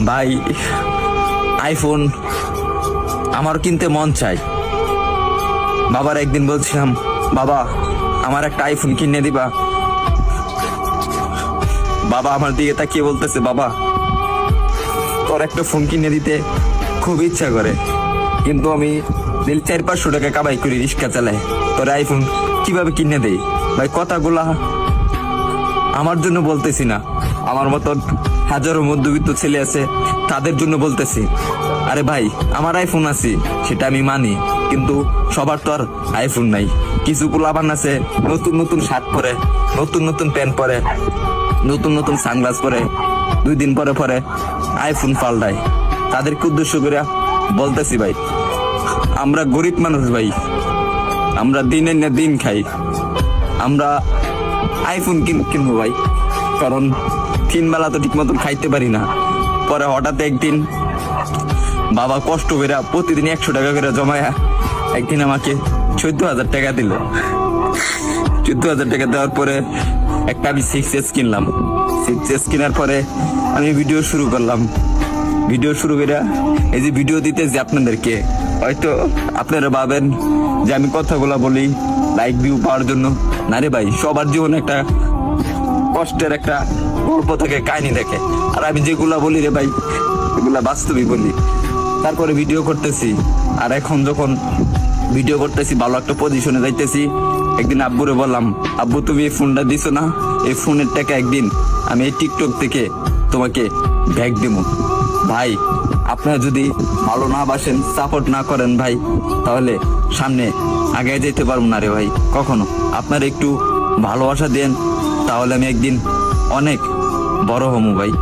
ভাই আইফোন আমার কিনতে মন চাই। বাবার একদিন বলছিলাম, বাবা আমার একটা আইফোন কিনে দিবা। বাবা আমার দিকে তাকিয়ে বলতেছে, বাবা তোর একটা ফোন কিনে দিতে খুব ইচ্ছা করে, কিন্তু আমি 400-500 টাকা কামাই করি, রিক্সা চালাই, তোর আইফোন কিভাবে কিনে দেই? ভাই কথাগুলা আমার জন্য বলতেছি না, আমার মতন হাজারো মধ্যবিত্ত ছেলে আছে তাদের জন্য বলতেছি। আরে ভাই আমার আইফোন আছে সেটা আমি মানি, কিন্তু সবার তো আর আইফোন নাই। কিছু পোলাপান আছে নতুন নতুন শার্ট পরে, নতুন নতুন প্যান্ট পরে, নতুন নতুন সানগ্লাস পরে, 2 দিন পরে পরে আইফোন পাল্টায়। তাদেরকে উদ্দেশ্য করে বলতেছি, ভাই আমরা গরিব মানুষ, ভাই আমরা দিনের না দিন খাই, আমরা আইফোন কিনবো ভাই, কারণ 3 বেলা তো ঠিক মতন খাইতে পারি না। পরে হঠাৎ একদিন বাবা কষ্ট করে প্রতিদিন 100 টাকা করে জমায়া একদিন আমাকে 14,000 টাকা দিল। 14,000 টাকা দেওয়ার পরে একটা আমি 6S কিনলাম। 6S কেনার পরে আমি ভিডিও শুরু করলাম। ভিডিও শুরু করে এই যে ভিডিও দিতেছি আপনাদেরকে, হয়তো আপনারা ভাবেন যে আমি কথাগুলা বলি লাইক ভিউ পাওয়ার জন্য। না রে ভাই, সবার জীবনে একটা কষ্টের একটা গল্প থেকে, কাহিনী দেখে, আর আমি যেগুলা বলি রে ভাই এগুলা বাস্তবই বলি। তারপরে ভিডিও করতেছি, আর এখন যখন ভিডিও করতেছি ভালো একটা পজিশনে যাইতেছি, একদিন আব্বুরে বললাম, আব্বু তুমি এই ফোনটা দিছো না, এই ফোনের টাকা একদিন আমি এই টিকটক থেকে তোমাকে ব্যাগ দেবো। ভাই আপনারা যদি ভালো না বাসেন, সাপোর্ট না করেন ভাই, তাহলে সামনে আগে যেতে পারবো না রে ভাই কখনো। আপনারা একটু ভালোবাসা দেন, তাহলে আমি একদিন অনেক বড় হবো ভাই।